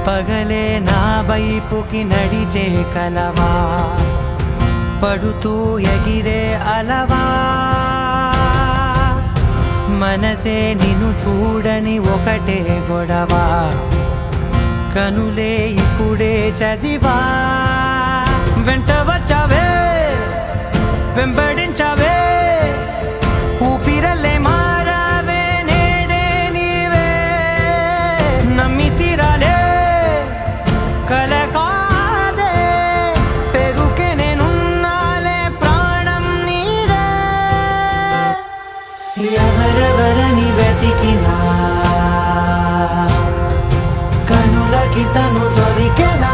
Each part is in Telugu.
పగలే నా వైపుకి నడిచే కలవా, పడుతూ ఎగిరే అలవా, మనసే నిన్ను చూడని ఒకటే గొడవ, కనులే ఇప్పుడే చదివా. వెంట వచ్చావే వెంబడించావే, ఊపిరల్లే మారావే నేడే నీవే, నమ్మి తీరాలే కల కాదే, పెరుకే నేనున్నాలే ప్రాణం నీదే. ఎవరెవరని వెతికినా కనులకి తను దొరికెనా,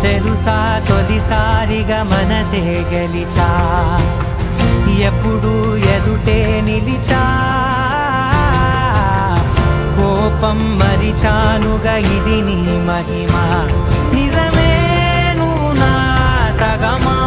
తెలుసా తొలిసారిగా మనసే గెలిచా, ఎప్పుడు ఎదుటే నిలిచా, కోపం మరిచానుగా ఇది నీ మహిమ, నిజమే నువ్వు నా సగమా.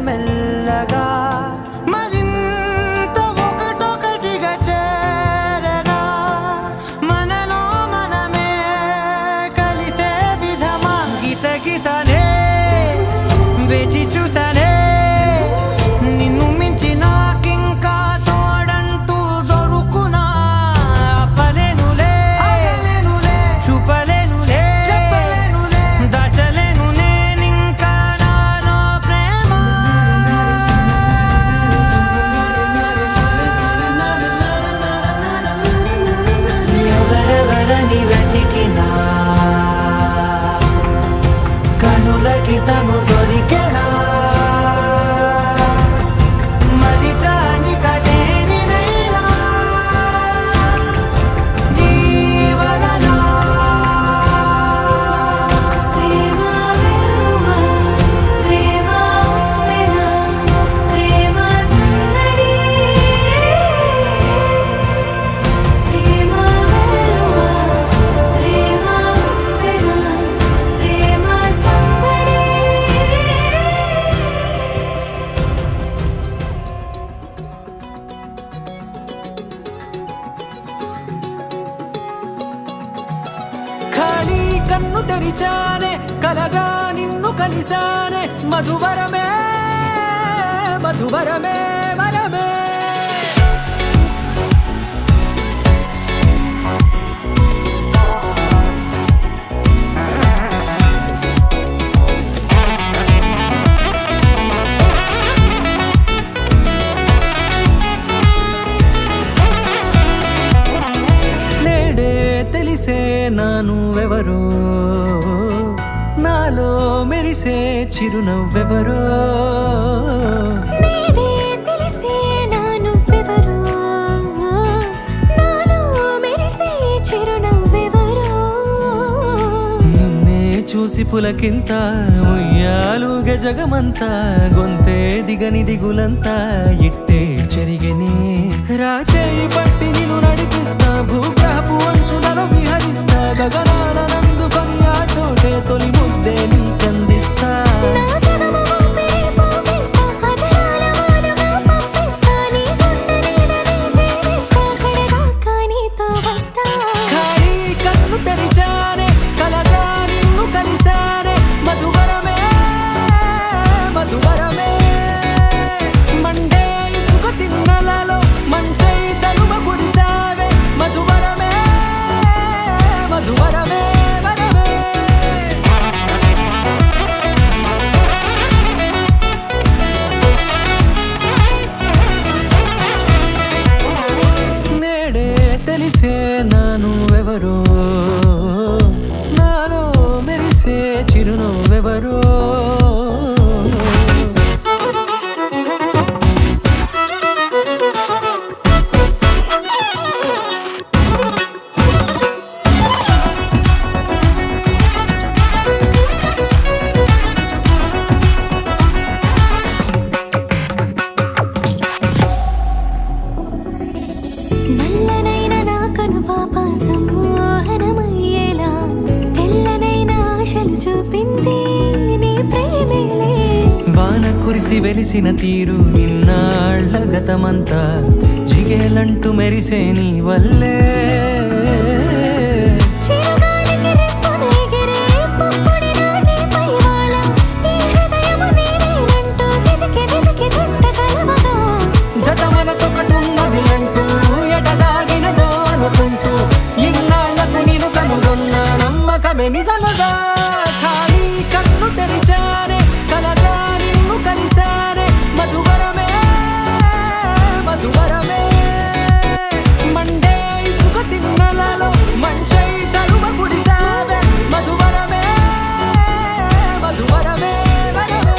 మెల్లగా మరింత ఒకటొకటిగా చేరనా, మనలో మనమే కలిసే విధమా. గీతగిసానే వేచి చూసానే, నిన్ను మించి నాకింకా తోడంటూ దొరుకునా, ఆపలేనులే చూపలేనులే దాచలేను నేనింకా నాలో ప్రేమ. ఎవరెవరని వెతికినా కనులకి తను దొరికెనా, మరిచాని కటేనినైనా జీవనలో. ఖాళీ కన్ను తెరిచానే, కలగా నిన్ను కలిసానే, మధువరమే మధువరమే వరమే. నేడే తెలిసే నానువెవరో, నాలో మెరిసే చిరునవ్వెవరో. నేడే తెలిసే నానువెవరో, నాలో మెరిసే చిరునవ్వెవరో. నిన్నే చూసి పులకింత ఉయ్యాలుగ జగమంతా, గొంతే దిగని దిగులంతా ఇట్టే చెరిగెనే. రాచేయి పట్టి నిన్ను నడిపిస్తా, భూగ్రహపు అంచులలో విహరిస్తా, గగనాల నందుకొని ఆ చోటే తొలి ముద్దే నీకందిస్తా. నా సగమ ఊపిరి పోగిస్తా, అధరాల వాలుగా పంపిస్తా, నీ గుండె నీడనే చేరిస్తా, కడదాకా నీతో వస్తా. ఖాళీ కన్ను తెరిచానే, కలగా నిన్ను కలిసానే, మధువరమే మధువరమే. మండే ఇసుక తిన్నెలలో మంచై చలువ కురిసే, తెలిసే నానువెవరో, నాలో మెరిసే చిరునవ్వెవరో. నల్లనైన నా కనుపాప సమ్మోహనమయ్యేలా తెల్లనైన ఆశలు చూపింది నీ ప్రేమేలే. వాన కురిసి వెలిసిన తీరు ఇన్నాళ్ల గతమంతా జిగేలంటూ మెరిసే నీ వల్లే. చిరుగాలికి రెప్పను ఎగిరే పుప్పొడిగా నీపై వాల ఈ హృదయము నీదేనంటూ వెతికి వెతికి చుట్ట కలవగా జత మనసొకటున్నది అంటూ ఎటదాగినదో అనుకుంటూ ఇన్నాళ్లకు నేను కనుగొన్న నమ్మకమే నిజముగా. ఖాళీ కన్ను తెరిచానే కలగా నిన్ను కలిసానే మధువరమే మధువరమే. మండే ఇసుక తిన్నలలో మంచై చలువ కురిసావే మధువరమే మధువరమే వరమే.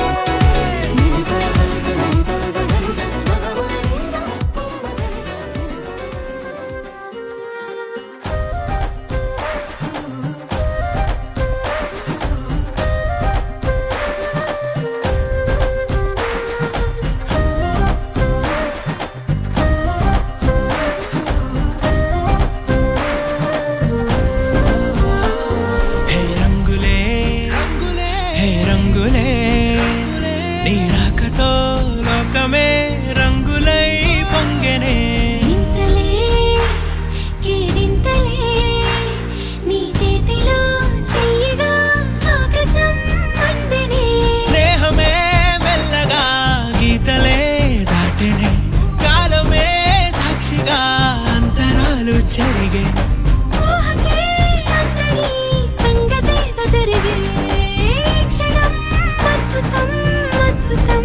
హే రంగులే రంగులే హే రంగులే నీ రాకతో లోకమే రంగులై పొంగెనే. ఇంతలే కేరింతలే నీ చేతిలో చెయ్యగా ఆకాశం అందెనే. స్నేహమే మెల్లగా గీతలే దాటెనే, కాలమే సాక్షిగా అంతరాలు చెరిగే. ఊహకే అందని సంగతేదో జరిగే క్షణం అద్భుతం అద్భుతం.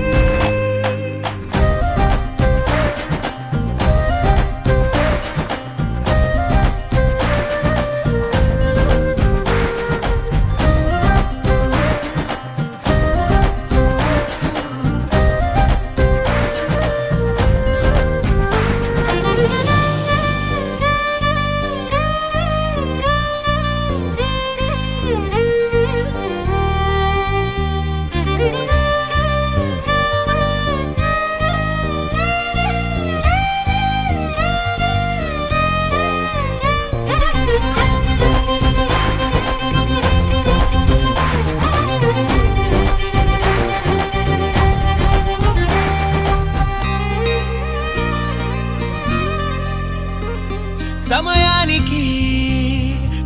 సమయానికి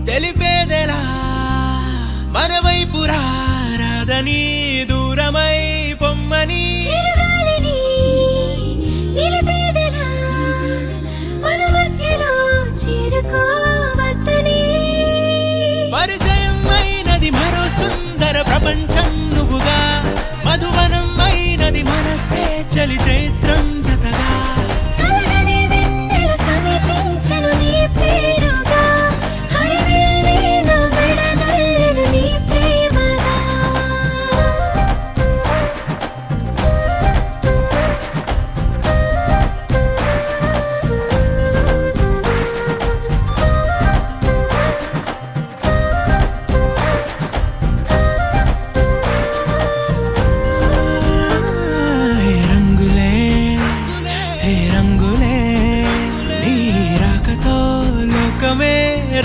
తెలిపేదెలా మన వైపు రాదని దూరమై పొమ్మని. చిరుగాలిని నిలిపేదెలా మన మధ్యలో చేరుకోవద్దని. పరిచయం అయినది మరో సుందర ప్రపంచం నువ్వుగా, మధువనం అయినది మనసే చలి చైత్రం జతగా. కలగని వెన్నెల సమీపించెను నీ పేరుగా, హరివిల్లే నా మెడదల్లెను నీ ప్రేమగా. హే రంగులే హే రంగులే నీ రాకతో లోకమే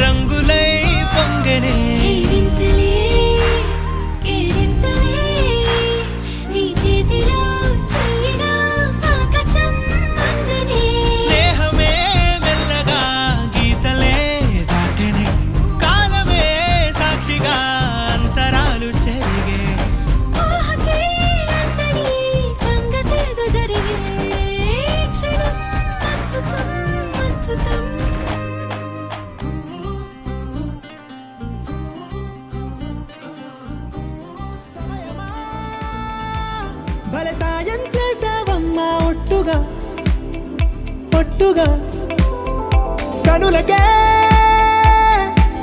రంగులై పొంగెనే. ఈ వింతలే కేరింతలే నీ చేతిలో చెయ్యగా ఆకాశం అందెనే. స్నేహమే మెల్లగా గీతలే దాటెనే, కాలమే సాక్షిగా అంతరాలు చెరిగే. ఊహకే అందని సంగతేదో జరిగే క్షణం అద్భుతం అద్భుతం. భలే సాయం చేసావమ్మా ఒట్టుగా ఒట్టుగా కనులకే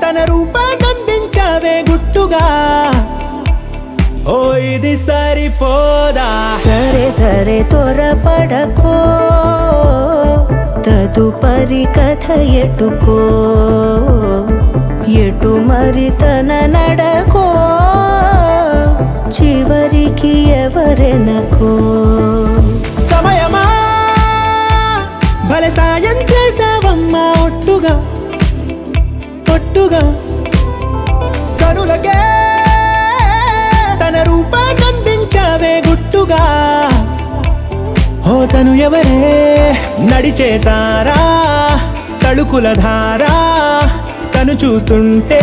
తన రూపాన్నందించావే గుట్టుగా ఓ ఇది సరిపోదా సరే సరే త్వరపడకో తదుపరి కథ ఎటుకో ఎటు మరి తన నడకో చివరికి ఎవరెనకో సమయమా భలే సాయం చేసావమ్మా ఒట్టుగా ఒట్టుగా కనులకే తన రూపాన్నందించావే గుట్టుగా ఓ తను ఎవరే నడిచే తారా తళుకుల ధారా తను చూస్తుంటే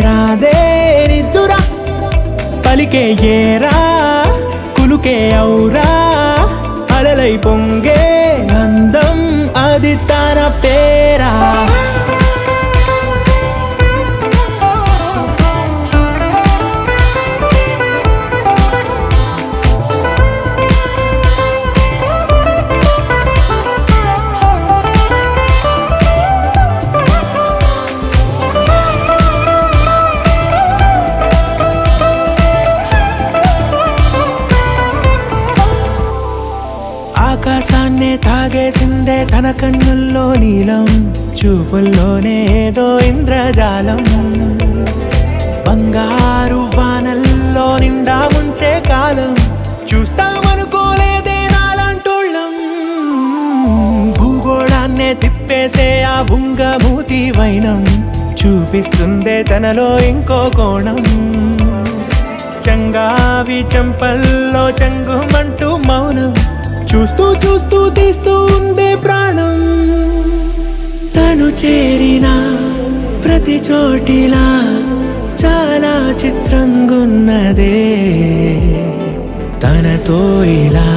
రాదే నిద్దురా పలికే ఏరా కులుకే ఔరా అలలై పొంగే అందం అది తన పేరా ఆకాశాన్నే తాగేసిందే తన కన్నుల్లో నీలం చూపుల్లోనే ఏదో ఇంద్రజాలం బంగారు వానల్లో నిండా ముంచే కాలం చూస్తామనుకోలేదే నాలాంటోళ్ళం భూగోళాన్నే తిప్పేసే ఆ బుంగమూతి వైనం చూపిస్తుందే తనలో ఇంకో కోణం చంగావి చంపల్లో చంగుమంటూ మౌనం చూస్తూ చూస్తూ తీస్తూ ఉందే ప్రాణం తను చేరిన ప్రతి చోటిలా చాలా చిత్రంగున్నదే తనతో ఇలా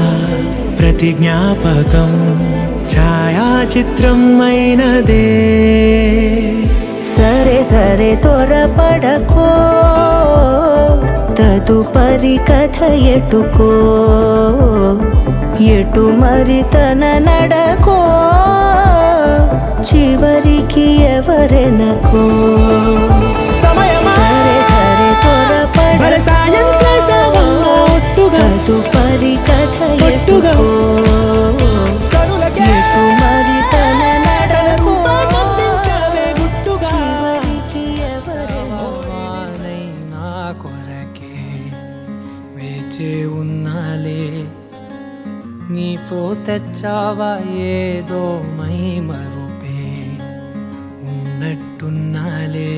ప్రతి జ్ఞాపకం ఛాయాచిత్రం అయినదే సరే సరే త్వరపడకో తదుపరి కథ ఎటుకో ఎటు మరి తన నడకో చివరికి ఎవరెనకో సమయమా సరే సరే భలే సాయం చేసావమ్మా ఒట్టుగా తదుపరి కథ ఒట్టుగా ఎటుకో కనులకే ఎటు మరి తన నడకో రూపాన్నందించావే గుట్టుగా చివరికి ఎవరెనకో నా కొరకే వేచే ఉన్నాలే నీతో తెచ్చావా ఏదో మై మరుపే ఉన్నట్టున్నాలే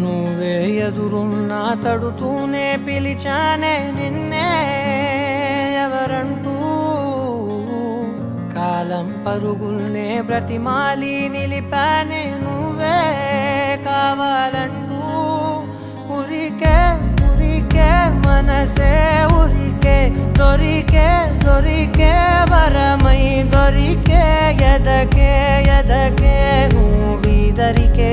నువ్వే ఎదురున్నా తడుతూనే పిలిచానే నిన్నే ఎవరంటూ కాలం పరుగుల్నే బ్రతిమాలి నిలిపానే నువ్వే కావాలంటూ ఉరికే ఉరికే మనసే ఉరికే దొరికే దొరికే వరమై దొరికే ఎదకే ఎదకే నువ్విదరికే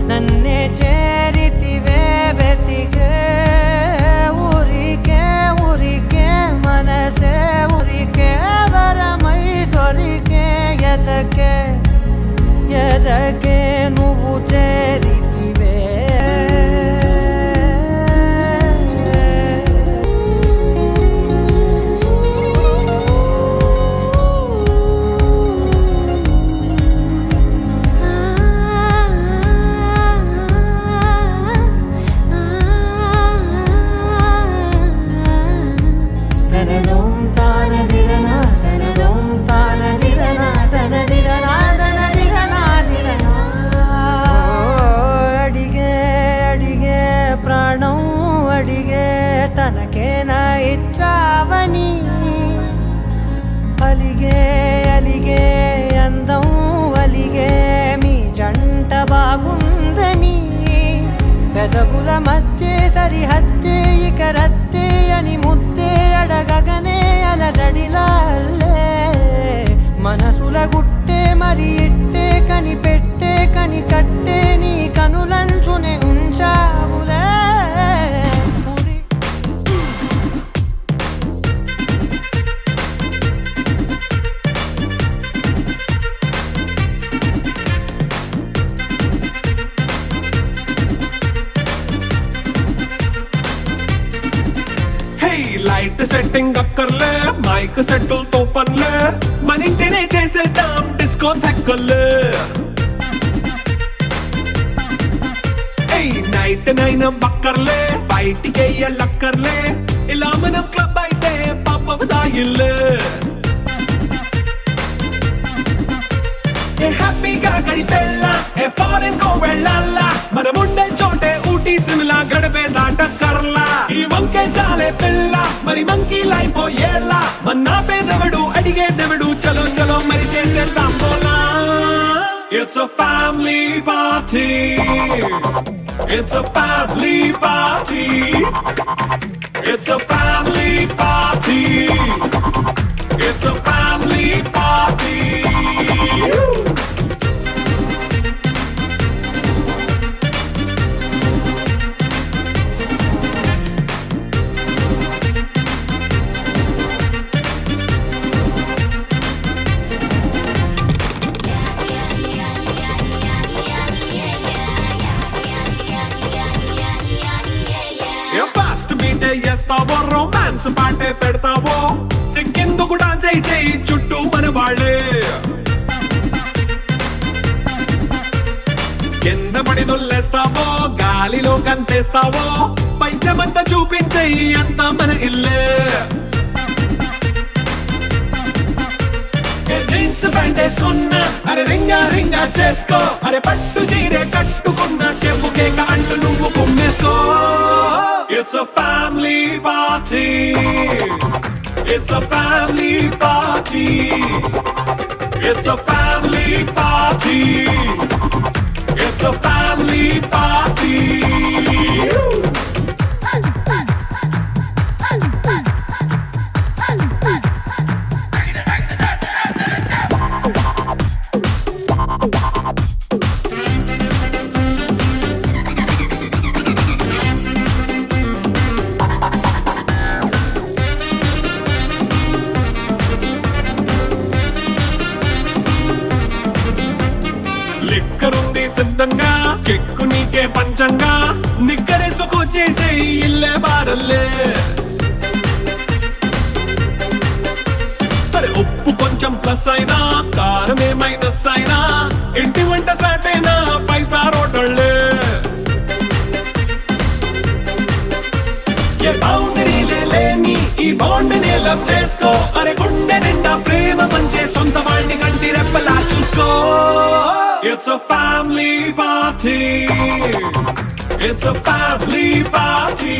నన్నే చేరితివే వెతికే ఉరికే ఉరికే మనసే ఉరికే వరమై దొరికే ఎదకే ఎదకే నువ్వు చేరితివే తనకేనా ఇచ్చావని అలిగే అలిగే అందం అలిగే మీ జంట బాగుందని పెదవుల మధ్య సరిహద్దే ఇక రద్దే అని ముద్దే అడగగనే అలజడిలాల్లే మనసుల గుట్టే మరి ఇట్టే కనిపెట్టే కని కట్టే నీ కనులంచునే ఉంచావులే సెట్టింగ్ అక్కర్లే, మైక్ సెట్టులతో పనులే, మన ఇంటినే చేసేద్దాం డిస్కో తెక్కలే. నైట్ నైన్ బక్కర్లే, బయటికి లక్కర్లే, ఇలా మనం క్లబ్ అయితే పాపదాయిల్లే. హ్యాపీగా గడిపెళ్ళ ఏ ఫారెన్ కో వెళ్ళాలా, మనం ఉండే చోటే ఊటీ సిమ్లా గడిపే దాటక్కర్లా. ఈ వంకే చాలే పిల్ల మరి మంకీ లైపోయేలా, మన్నా పేదవడు అడిగేదెవడు, చలో చలో మరి చేసేద్దాం బోలా. It's a family party. It's a family party. It's a family party. It's a family party. Fast మీటే చేస్తావో, రొమాన్స్ పాటే పెడతావో, సిగ్గెందుకు డాన్స్ అయి చేయి చుట్టూ మన వాళ్ళే. కింద పడి దొల్లేస్తావో, గాలిలో కంతేస్తావో, పైద్యమంతా చూపించేయి అంతా మన ఇల్లే. జీన్స్ ప్యాంట్ వేసుకున్నా అరే రింగా రింగా చేసుకో, అరే పట్టు చీరే కట్టుకున్న చెవు కేక అంటూ నువ్వు కుమ్మేసుకో. It's a family party. It's a family party. It's a family party. It's a family party. లిక్కరుంది సిద్ధంగా, కెక్కు నీకే పంచంగా, నిక్కరేసుకొచ్చేసే ఇల్లే బారల్లే. అరే ఉప్పు కొంచెం ప్లస్ అయినా, కారమే మైనస్ అయినా, ఇంటి వంట సాటైనా 5 స్టార్ హోటళ్ళే. ఏ బౌండరీలే లేని ఈ బాండ్ ని లవ్ చేసుకో, అరే గుండె నిండా ప్రేమ పంచే సొంత వాడిని కంటి రెప్పలా చూసుకో. It's a family party. It's a family party.